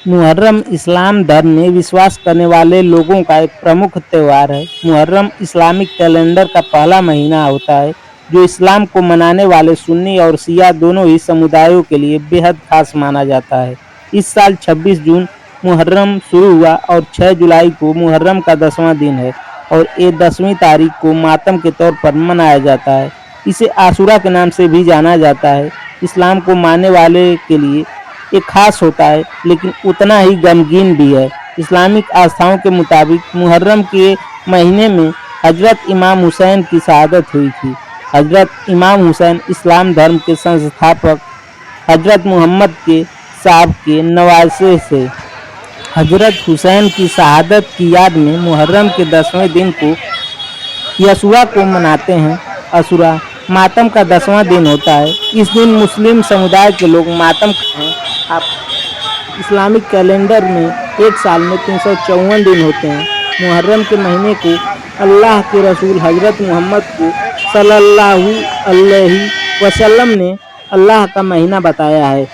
मुहर्रम इस्लाम धर्म में विश्वास करने वाले लोगों का एक प्रमुख त्योहार है। मुहर्रम इस्लामिक कैलेंडर का पहला महीना होता है, जो इस्लाम को मनाने वाले सुन्नी और शिया दोनों ही समुदायों के लिए बेहद खास माना जाता है। इस साल 26 जून मुहर्रम शुरू हुआ और 6 जुलाई को मुहर्रम का 10वां दिन है और ये 10वीं तारीख को मातम के तौर पर मनाया जाता है। इसे आशूरा के नाम से भी जाना जाता है। इस्लाम को मानने वाले के लिए ये खास होता है, लेकिन उतना ही गमगीन भी है। इस्लामिक आस्थाओं के मुताबिक मुहर्रम के महीने में हजरत इमाम हुसैन की शहादत हुई थी। हजरत इमाम हुसैन इस्लाम धर्म के संस्थापक हजरत मोहम्मद के साहब के नवासे से। हजरत हुसैन की शहादत की याद में मुहर्रम के 10वें दिन को यशुआ को मनाते हैं। अशुरा मातम का 10वां दिन होता है। इस दिन मुस्लिम समुदाय के लोग मातम करते हैं। आप इस्लामिक कैलेंडर में एक साल में 354 दिन होते हैं। मुहर्रम के महीने को अल्लाह के रसूल हजरत मोहम्मद को सल्लल्लाहु अलैहि वसल्लम ने अल्लाह का महीना बताया है।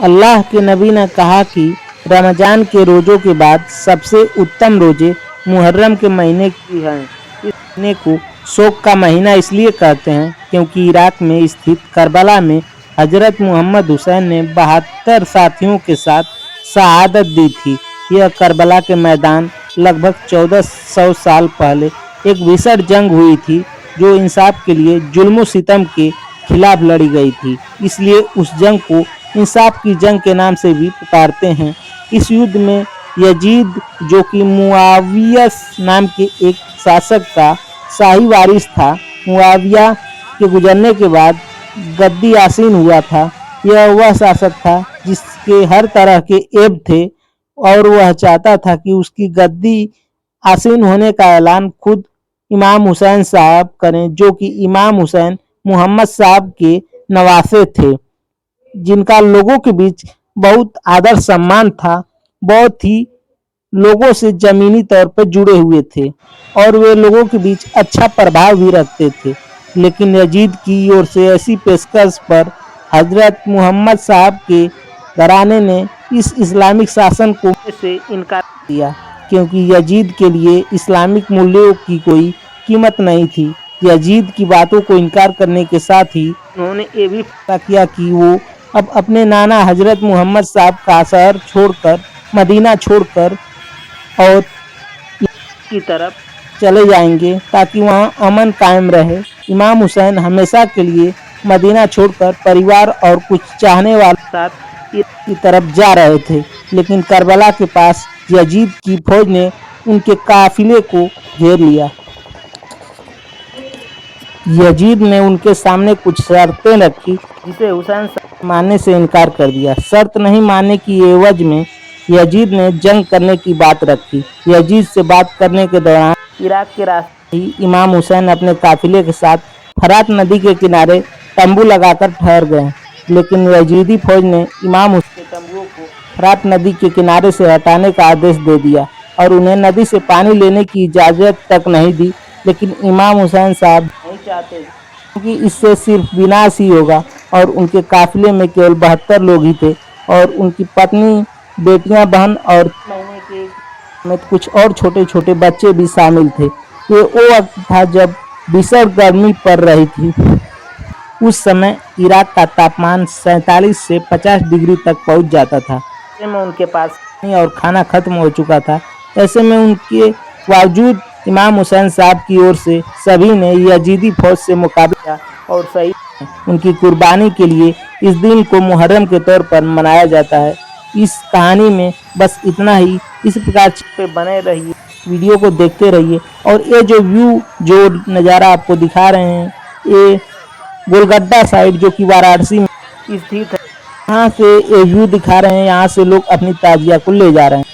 अल्लाह के नबी ने कहा कि रमज़ान के रोज़ों के बाद सबसे उत्तम रोज़े मुहर्रम के महीने की हैं। इस महीने को शोक का महीना इसलिए कहते हैं क्योंकि इराक में स्थित करबला में हजरत मोहम्मद हुसैन ने 72 साथियों के साथ शहादत दी थी। यह करबला के मैदान लगभग 1400 साल पहले एक भीषण जंग हुई थी, जो इंसाफ के लिए जुल्म सितम के खिलाफ लड़ी गई थी। इसलिए उस जंग को इंसाफ की जंग के नाम से भी पुकारते हैं। इस युद्ध में यजीद, जो कि मुआविया नाम के एक शासक का शाही वारिस था, मुआविया के गुजरने के बाद गद्दी आसीन हुआ था। यह वह शासक था जिसके हर तरह के ऐब थे और वह चाहता था कि उसकी गद्दी आसीन होने का ऐलान खुद इमाम हुसैन साहब करें, जो कि इमाम हुसैन मोहम्मद साहब के नवासे थे, जिनका लोगों के बीच बहुत आदर सम्मान था। बहुत ही लोगों से जमीनी तौर पर जुड़े हुए थे और वे लोगों के बीच अच्छा प्रभाव भी रखते थे। लेकिन यजीद की ओर से ऐसी पेशकश पर हजरत मोहम्मद साहब के घराने ने इस इस्लामिक शासन को से इनकार किया, क्योंकि यजीद के लिए इस्लामिक मूल्यों की कोई कीमत नहीं थी। यजीद की बातों को इनकार करने के साथ ही उन्होंने ये भी फैसला किया कि वो अब अपने नाना हजरत मोहम्मद साहब का शहर छोड़कर, मदीना छोड़कर और की तरफ चले जाएंगे ताकि वहां अमन कायम रहे। इमाम हुसैन हमेशा के लिए मदीना छोड़कर परिवार और कुछ चाहने वालों के साथ की तरफ जा रहे थे, लेकिन करबला के पास यजीद की फौज ने उनके काफिले को घेर लिया। यजीद ने उनके सामने कुछ शर्तें रखी, जिसे हुसैन मानने से इनकार कर दिया। शर्त नहीं मानने की एवज में यजीद ने जंग करने की बात रखी। यजीद से बात करने के दौरान इराक के रास्ते ही इमाम हुसैन अपने काफिले के साथ फरात नदी के किनारे तंबू लगाकर ठहर गए, लेकिन यजीदी फौज ने इमाम हुसैन के तंबुओं को फरात नदी के किनारे से हटाने का आदेश दे दिया और उन्हें नदी से पानी लेने की इजाज़त तक नहीं दी। लेकिन इमाम हुसैन साहब नहीं चाहते क्योंकि इससे सिर्फ विनाश ही होगा और उनके काफिले में केवल 72 लोग ही थे और उनकी पत्नी, बेटियां, बहन और महीने के में कुछ और छोटे छोटे बच्चे भी शामिल थे। ये वो वक्त था जब भीषण गर्मी पड़ रही थी। उस समय इराक का तापमान 47 से 50 डिग्री तक पहुंच जाता था। ऐसे में उनके पास पानी और खाना खत्म हो चुका था। ऐसे में उनके बावजूद इमाम हुसैन साहब की ओर से सभी ने यजीदी फौज से मुकाबला किया और शहीद उनकी कुर्बानी के लिए इस दिन को मुहर्रम के तौर पर मनाया जाता है। इस कहानी में बस इतना ही। इस प्रकार पे बने रहिए, वीडियो को देखते रहिए। और ये जो व्यू, जो नज़ारा आपको दिखा रहे हैं, ये गोलगड्डा साइड जो कि वाराणसी में स्थित है, यहाँ से ये व्यू दिखा रहे हैं। यहाँ से लोग अपनी ताजिया को ले जा रहे हैं।